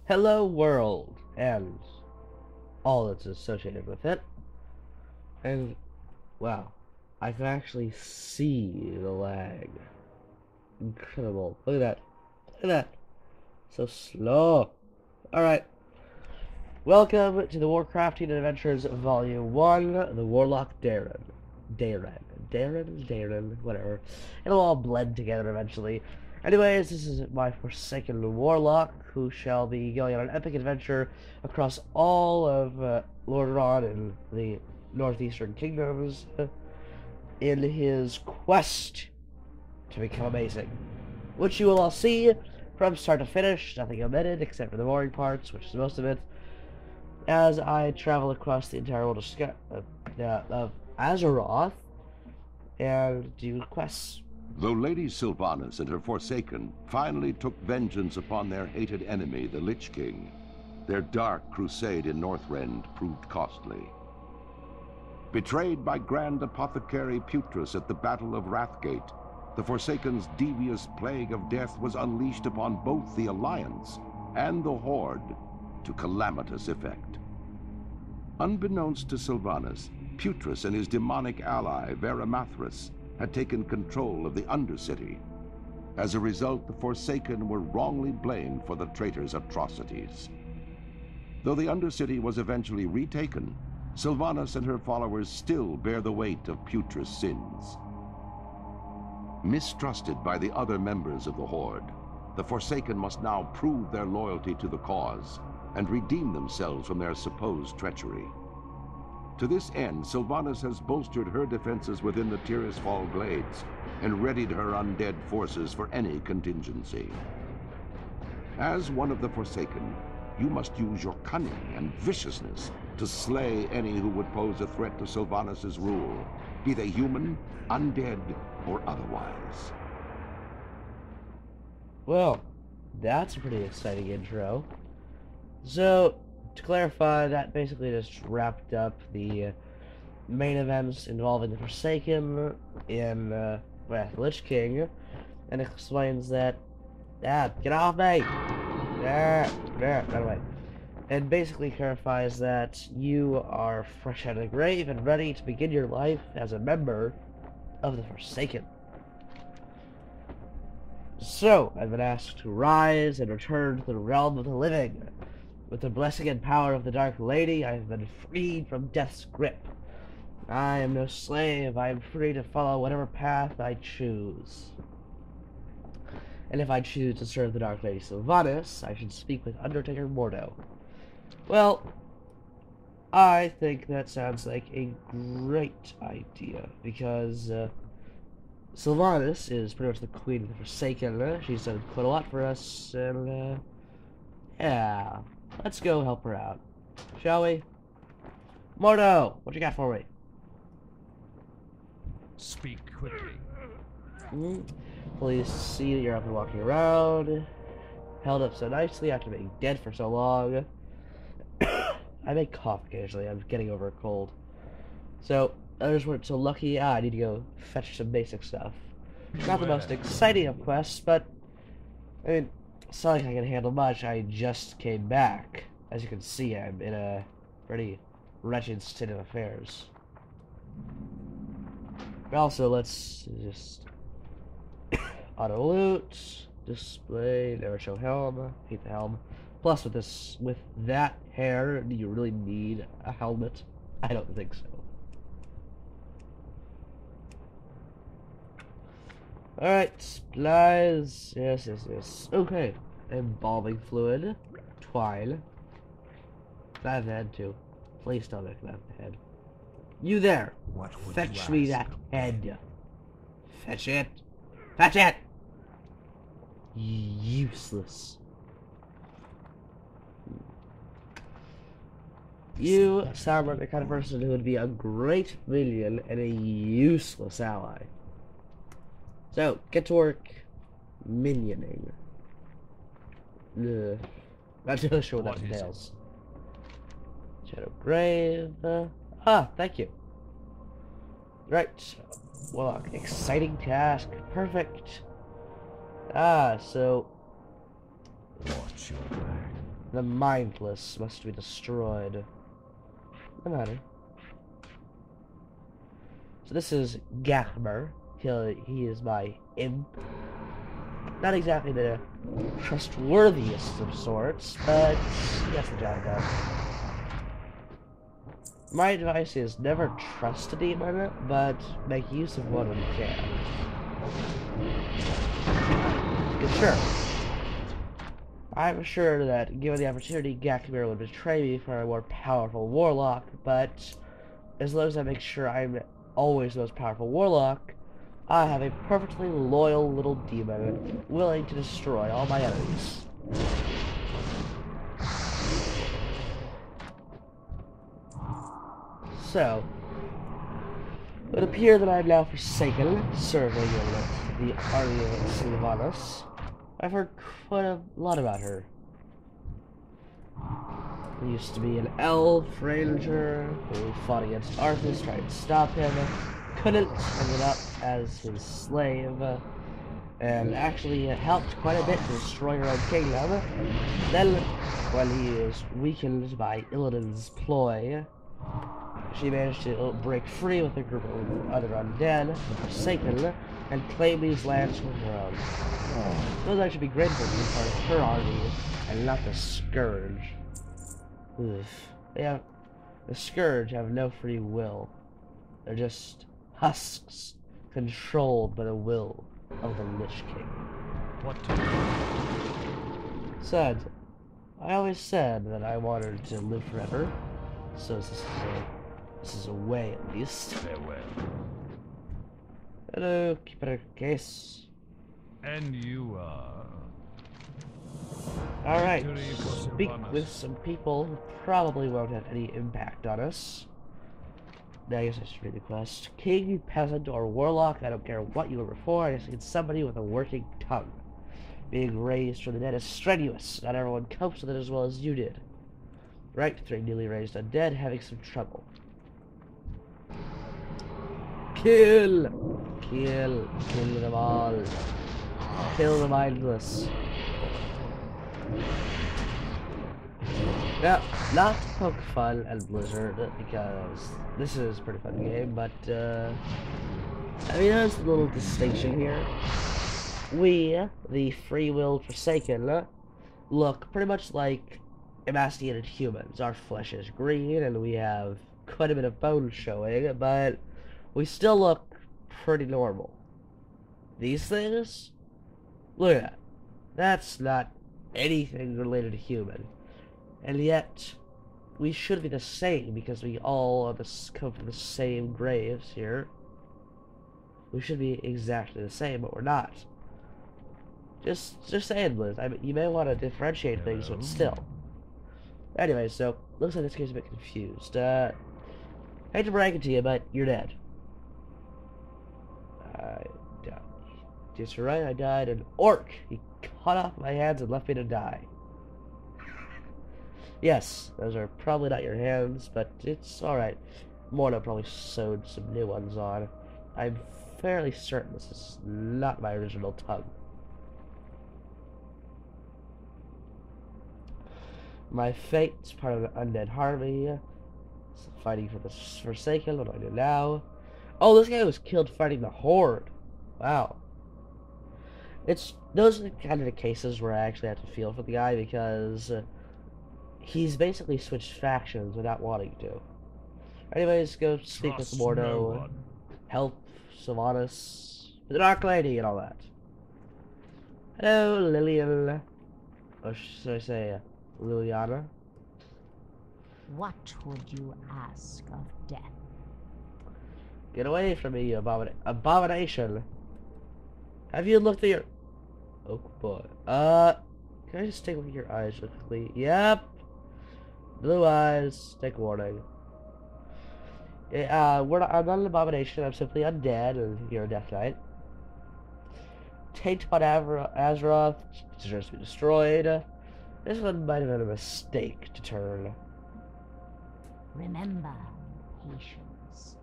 Hello World, and all that's associated with it. And, wow, I can actually see the lag. Incredible. Look at that. Look at that. So slow. Alright. Welcome to the Warcraftian Adventures Volume 1, the Warlock Daeren. Daeren, whatever. It'll all blend together eventually. Anyways, this is my Forsaken Warlock, who shall be going on an epic adventure across all of Lordaeron and the Northeastern Kingdoms in his quest to become amazing. Which you will all see from start to finish, nothing omitted except for the boring parts, which is most of it, as I travel across the entire world of Azeroth and do quests. Though Lady Sylvanas and her Forsaken finally took vengeance upon their hated enemy, the Lich King, their dark crusade in Northrend proved costly. Betrayed by Grand Apothecary Putrus at the Battle of Wrathgate, the Forsaken's devious plague of death was unleashed upon both the Alliance and the Horde to calamitous effect. Unbeknownst to Sylvanas, Putrus and his demonic ally, Veramathras, had taken control of the Undercity. As a result, the Forsaken were wrongly blamed for the traitor's atrocities. Though the Undercity was eventually retaken, Sylvanas and her followers still bear the weight of Putrus' sins. Mistrusted by the other members of the Horde, the Forsaken must now prove their loyalty to the cause and redeem themselves from their supposed treachery. To this end, Sylvanas has bolstered her defenses within the Tirisfal Glades and readied her undead forces for any contingency. As one of the Forsaken, you must use your cunning and viciousness to slay any who would pose a threat to Sylvanas' rule, be they human, undead, or otherwise. Well, that's a pretty exciting intro. So, to clarify, that basically just wrapped up the main events involving the Forsaken in Lich King, and explains that, get off me! Run away. And basically clarifies that you are fresh out of the grave and ready to begin your life as a member of the Forsaken. So, I've been asked to rise and return to the realm of the living. With the blessing and power of the Dark Lady, I have been freed from death's grip. I am no slave. I am free to follow whatever path I choose. And if I choose to serve the Dark Lady Sylvanas, I should speak with Undertaker Mordo. Well, I think that sounds like a great idea, because Sylvanas is pretty much the queen of the Forsaken. She's done quite a lot for us, and yeah, let's go help her out, shall we? Mordo, what you got for me? Speak quickly. Please see that you're up and walking around, held up so nicely after being dead for so long. I may cough occasionally. I'm getting over a cold. So, others weren't so lucky. I need to go fetch some basic stuff. Not the most exciting of quests, but I mean, it's not like I can handle much. I just came back. As you can see, I'm in a pretty wretched state of affairs. Also, let's just auto loot, display, never show helm, hate the helm. Plus, with that hair, do you really need a helmet? I don't think so. Alright, supplies. Yes. Okay. Embalming fluid. Twine. Can I have the head too? Please tell me I can have the head. You there! Fetch me that head. Fetch it! Fetch it! Useless. You sound like the kind of person who would be a great minion and a useless ally. So, get to work minioning. Not really sure what that entails. Shadow Grave. Thank you. Right. Well, exciting task. Perfect. So... Watch your back. The mindless must be destroyed. No matter. So this is Gakmer. He is my imp. Not exactly the trustworthiest of sorts, but he gets the job done. My advice is never trust a demon, but make use of one when you can. Because sure, I'm sure that given the opportunity, Gakmer would betray me for a more powerful warlock, but as long as I make sure I'm always the most powerful warlock, I have a perfectly loyal little demon willing to destroy all my enemies. So, it would appear that I am now forsaken, serving in the army of Sylvanas. I've heard quite a lot about her. He used to be an elf ranger who fought against Arthas, tried to stop him, couldn't, ended up as his slave, and actually helped quite a bit to destroy her own kingdom. Then, when he was weakened by Illidan's ploy, she managed to break free with a group of other undead, the Forsaken, and claim these lands for her own. Those I should be grateful to be part of her army, and not the Scourge. Oof. Yeah, the Scourge have no free will. They're just husks, controlled by the will of the Lich King. What to do? Said, I always said that I wanted to live forever, so this is a way at least. Farewell. Hello, keeper case. And you are... Alright, Victory for speak Sylvanas. with some people who probably won't have any impact on us. Now I guess I should read the quest. King, peasant, or warlock, I don't care what you were before, I just need somebody with a working tongue. Being raised from the dead is strenuous, not everyone copes with it as well as you did. Right, 3 newly raised undead having some trouble. Kill! Kill them all. Kill the mindless. Yeah, not to poke fun at Blizzard, because this is a pretty fun game, but, I mean, there's a little distinction here. We, the free-willed Forsaken, look pretty much like emaciated humans. Our flesh is green, and we have quite a bit of bone showing, but we still look pretty normal. These things? Look at that. That's not anything related to human. And yet, we should be the same, because we all come from the same graves here. We should be exactly the same, but we're not. Just saying, Liz. You may want to differentiate things, but still. Anyway, so, looks like this game's a bit confused. Hate to break it to you, but you're dead. I died. Just right, I died. An orc! He cut off my hands and left me to die. Yes, those are probably not your hands, but it's alright. Morna probably sewed some new ones on. I'm fairly certain this is not my original tongue. My fate is part of an undead army. Fighting for the Forsaken, what do I do now? Oh, this guy was killed fighting the Horde. Wow. Those are the kind of the cases where I actually have to feel for the guy, because he's basically switched factions without wanting to. Anyways, go speak with Mordo, help Sylvanas, the Dark Lady, and all that. Hello, Lillian. Or should I say, Liliana? What would you ask of death? Get away from me, you abomination. Have you looked at your... Oh, boy. Can I just take a look at your eyes real quickly? Yep. Blue eyes. Take a warning. I'm not an abomination. I'm simply undead, and you're a Death Knight. Taint upon Azeroth deserves to be destroyed. This one might have been a mistake to turn. Remember, patience.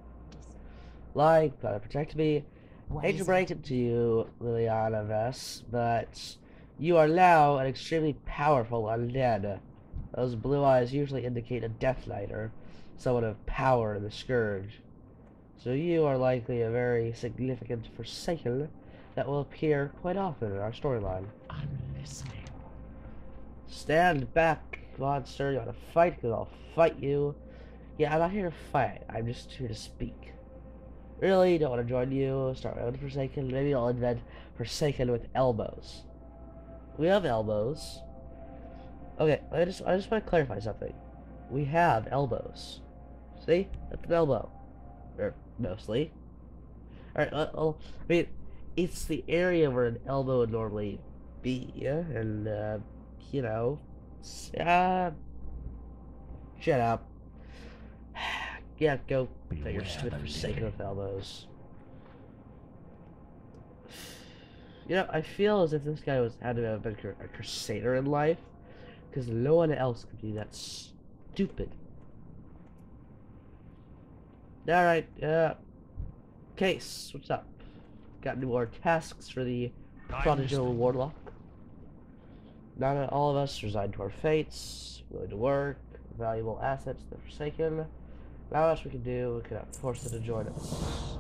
Lying, thought to protect me. Hate to Wisely. break it to you, Liliana Vess, but you are now an extremely powerful undead. Those blue eyes usually indicate a Death Knight or someone of power in the Scourge. So you are likely a very significant Forsaken that will appear quite often in our storyline. I'm listening. Stand back, monster. You want to fight? Because I'll fight you. Yeah, I'm not here to fight. I'm just here to speak. Really don't want to join you. Start my own Forsaken. Maybe I'll invent Forsaken with elbows. We have elbows. Okay, I just want to clarify something. We have elbows. See? That's an elbow. Or mostly. Alright, well, I mean, it's the area where an elbow would normally be, and, you know, shut up. Yeah, go that you're stupid Forsaken with elbows. You know, I feel as if this guy had to have been a crusader in life, because no one else could be that stupid. Alright, Case, what's up? Got any more tasks for the prodigal warlock? Not all of us resigned to our fates, willing to work, valuable assets to the Forsaken. Not much we can do, we cannot force them to join us.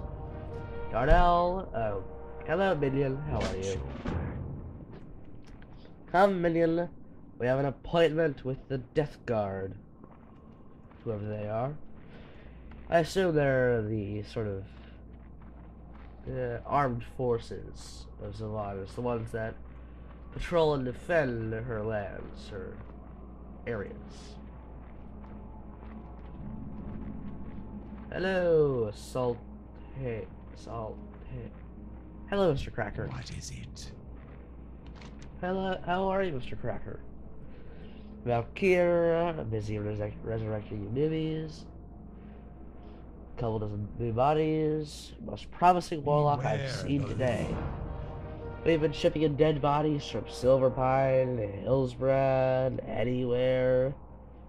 Darnell, oh, hello Minion, how are you? Come Minion, we have an appointment with the Death Guard. Whoever they are. I assume they're the sort of armed forces of Sylvanas, the ones that patrol and defend her lands, her areas. Hello, Salt. Hey. Hello, Mr. Cracker. What is it? Hello, how are you, Mr. Cracker? Valkyria, busy resurrecting you newbies. Couple dozen new bodies. Most promising warlock I've seen today. We've been shipping in dead bodies from Silverpine, Hillsbrad, anywhere.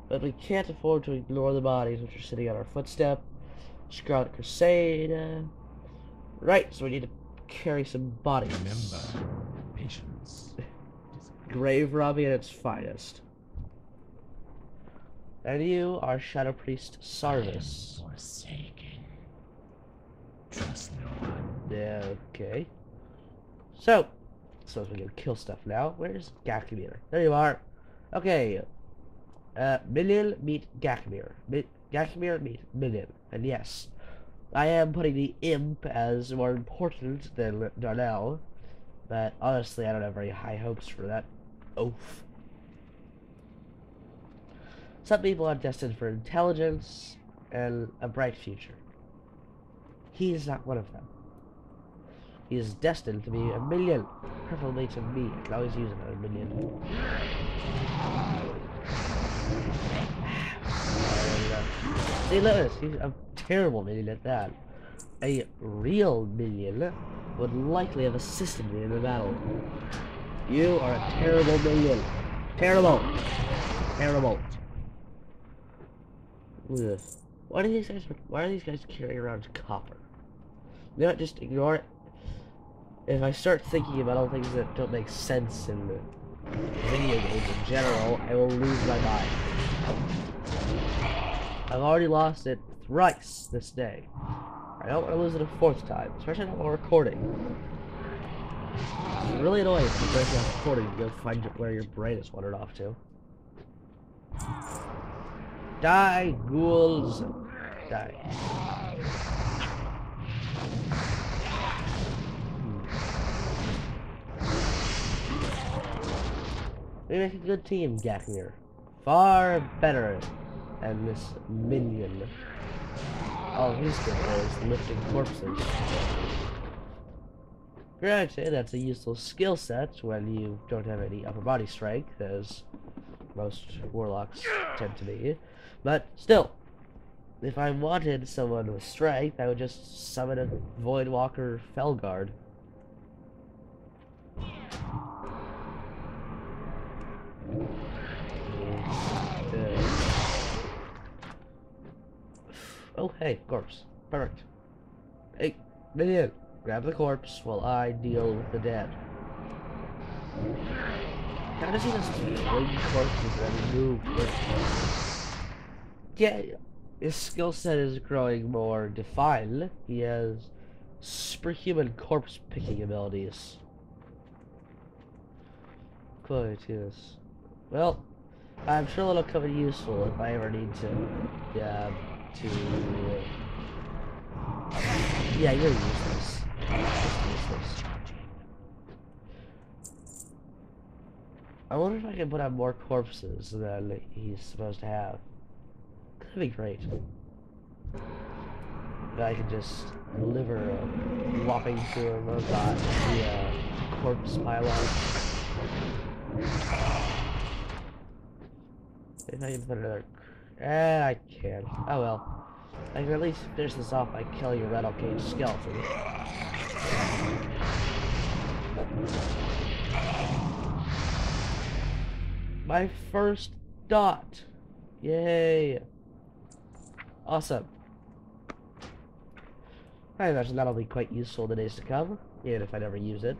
But we can't afford to ignore the bodies which are sitting on our footstep. Scarlet Crusade. Right, so we need to carry some bodies. Remember, patience. Grave robbing at its finest. And you are Shadow Priest Sarvis. Forsaken. Trust no one. Yeah, okay. So we can kill stuff now. Where's Gakmir? There you are. Okay. Minion meet Gakmir. Gakmir meet Minion. And yes, I am putting the imp as more important than Darnell. But honestly, I don't have very high hopes for that oaf. Some people are destined for intelligence and a bright future. He is not one of them. He is destined to be a minion, preferably to me. I can always use another minion. See, Lewis, he's a terrible minion at that. A real minion would likely have assisted me in the battle. You are a terrible minion. Terrible. Terrible. Ugh. Why are these guys carrying around copper? You know what, just ignore it. If I start thinking about all things that don't make sense in video games in general, I will lose my mind. I've already lost it thrice this day. I don't want to lose it a fourth time, especially not while recording. It's really annoying if you break off recording and go find where your brain has wandered off to. Die, ghouls! Die. We make a good team, Gakmir. Far better than this minion. All he's good for is lifting corpses. Granted, that's a useful skill set when you don't have any upper body strength, as most warlocks tend to be. But still, if I wanted someone with strength, I would just summon a Voidwalker Felguard. Oh, hey, corpse. Perfect. Hey, minion, grab the corpse while I deal with the dead. How does he just fling corpses and move corpses? Yeah, his skill set is growing more defined. He has superhuman corpse picking abilities. Quite, yes. Well, I'm sure it'll come in useful if I ever need to. Yeah, you're useless. Just useless. I wonder if I can put out more corpses than he's supposed to have. That'd be great. If I could just deliver a whopping to a robot via corpse pylon. If I can put another... I can't. Oh well. I can at least finish this off by killing a rattle cage skeleton. My first dot! Yay! Awesome. I imagine that'll be quite useful in the days to come, even if I never use it.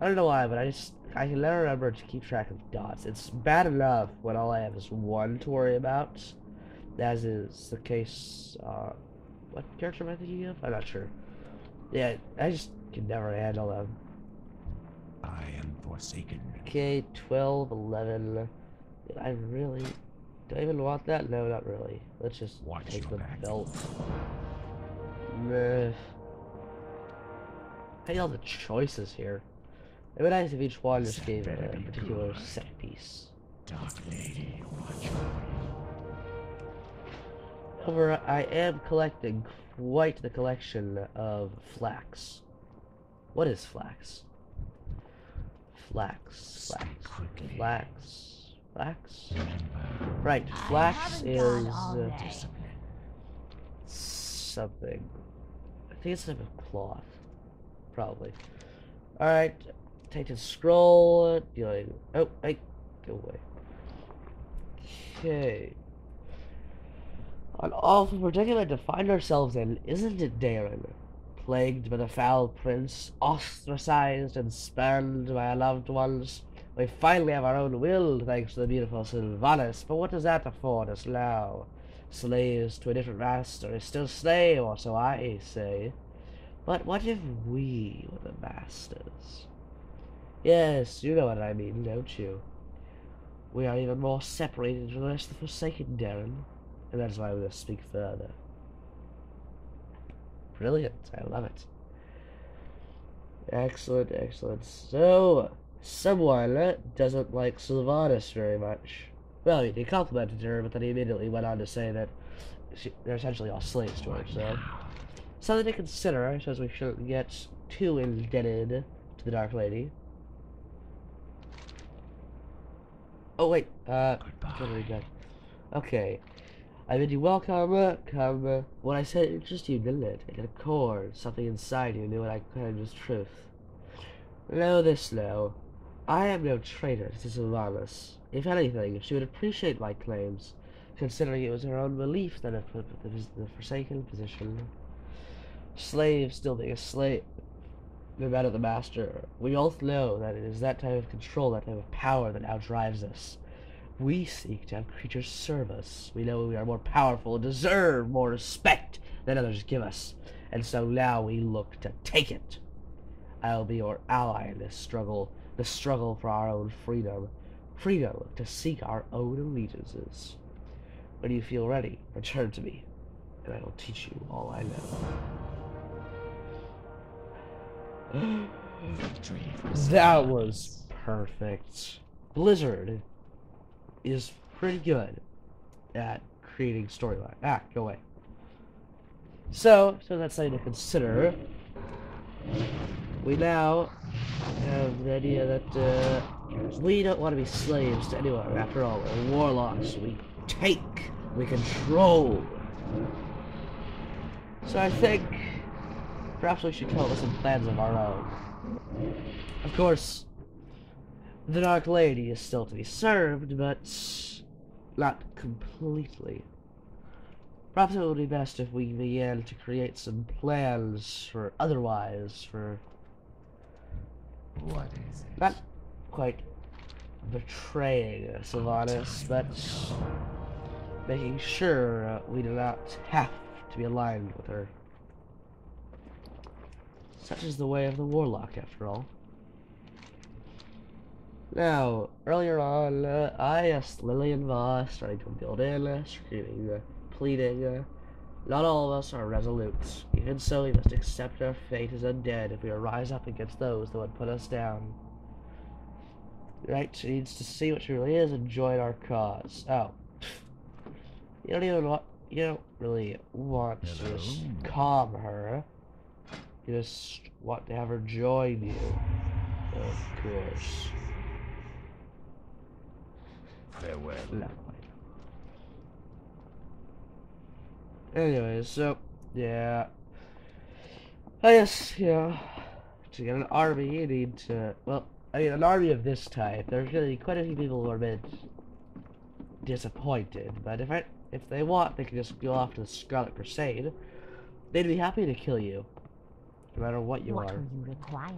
I don't know why, but I can never remember to keep track of dots. It's bad enough when all I have is one to worry about, as is the case, what character am I thinking of? I'm not sure. Yeah, I just can never handle them. I am forsaken. Okay, 12, 11. I really... Do I even want that? No, not really. Let's just take the belt. Meh. Hey, all the choices here. It'd be nice if each one just gave a particular set piece. Dark Lady, watch over you. However, I am collecting quite the collection of flax. What is flax? Flax. Right, flax is something. I think it's a type of cloth. Probably. Alright, tainted scroll, dealing. Oh, hey, go away. Okay. An awful predicament to find ourselves in, isn't it, Daeren? Plagued by the foul prince, ostracized and spurned by our loved ones. We finally have our own will, thanks to the beautiful Sylvanas, but what does that afford us now? Slaves to a different master is still slave, or so I say. But what if we were the masters? Yes, you know what I mean, don't you? We are even more separated from the rest of the Forsaken, Daeren, and that is why we must speak further. Brilliant, I love it. Excellent, excellent. So, someone doesn't like Sylvanas very much. Well, he complimented her, but then he immediately went on to say that they're essentially all slaves to her, so... Something to consider. I suppose we shouldn't get too indebted to the Dark Lady. Oh, wait, Goodbye. Okay. I bid you welcome, come. What I said interested you, didn't it? It had a chord, something inside you knew what I claimed was truth. Know this, though. I am no traitor to Sylvanas. If anything, she would appreciate my claims, considering it was her own belief that had put the Forsaken position. Slave still being a slave, no matter the master. We both know that it is that type of control, that type of power that outdrives us. We seek to have creatures serve us. We know we are more powerful and deserve more respect than others give us. And so now we look to take it. I'll be your ally in this struggle. The struggle for our own freedom. Freedom to seek our own allegiances. When you feel ready, return to me, and I will teach you all I know. That was perfect. Blizzard is pretty good at creating storyline. Ah, go away. So that's something to consider. We now have the idea that we don't want to be slaves to anyone. After all, we're warlocks. We take, we control. So I think perhaps we should come up with some plans of our own. Of course, the Dark Lady is still to be served, but not completely. Perhaps it would be best if we began to create some plans for What is it? Not quite betraying Sylvanas, but making sure we do not have to be aligned with her. Such is the way of the warlock, after all. Now, earlier on, I asked Lillian Voss, starting to build in, screaming, pleading. Not all of us are resolute. Even so, we must accept our fate as undead if we rise up against those that would put us down. Right, she needs to see what she really is and join our cause. Oh. You don't really want to just calm her. You just want to have her join you. Of course. Farewell. No. Anyways, so, yeah. I guess, you know, to get an army, you need to, well, I mean, an army of this type, there's gonna be quite a few people who are a bit disappointed, but if they want, they can just go off to the Scarlet Crusade. They'd be happy to kill you, no matter what you What are. will you require?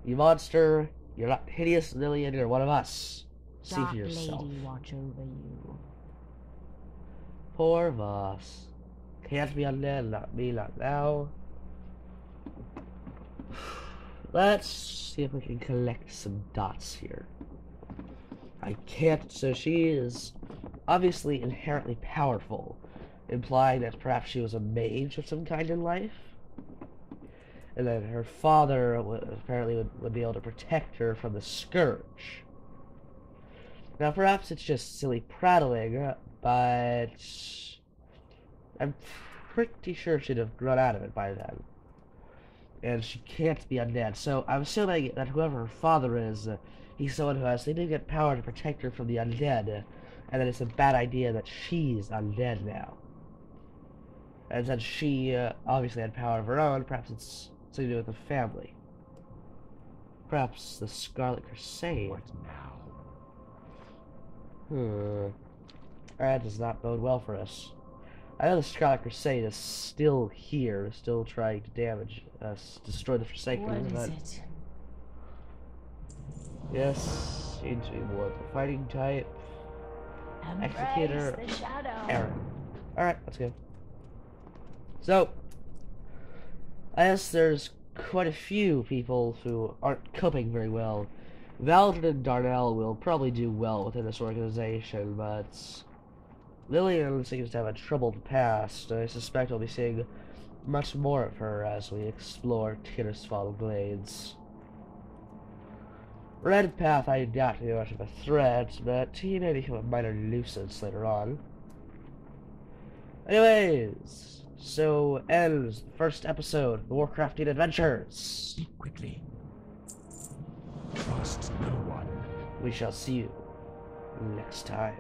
You monster, you're not hideous, Lillian, you're one of us. See Dark for yourself. Lady watch over you. Poor Voss. Can't be undead, not me, not now. Let's see if we can collect some dots here. I can't, so she is obviously inherently powerful, implying that perhaps she was a mage of some kind in life. And then her father apparently would be able to protect her from the Scourge. Now perhaps it's just silly prattling, but I'm pretty sure she'd have grown out of it by then. And she can't be undead, so I'm assuming that whoever her father is, he's someone who has significant power to protect her from the undead, and that it's a bad idea that she's undead now. And since she obviously had power of her own, perhaps it's something to do with the family. Perhaps the Scarlet Crusade. What now? That does not bode well for us. I know the Scarlet Crusade is still here, still trying to damage us, destroy the Forsaken. What but is it? yes, seems to be more of the fighting type. Executor, Embrace the shadow. Daeren. Alright, let's go. So, I guess there's quite a few people who aren't coping very well. Valdrin and Darnell will probably do well within this organization, but Lillian seems to have a troubled past. I suspect we'll be seeing much more of her as we explore Tirisfal Glades. Red Path I doubt to be much of a threat, but he may become a minor nuisance later on. Anyways, so ends the first episode of the Warcraftian Adventures. Speak quickly. Trust no one. We shall see you next time.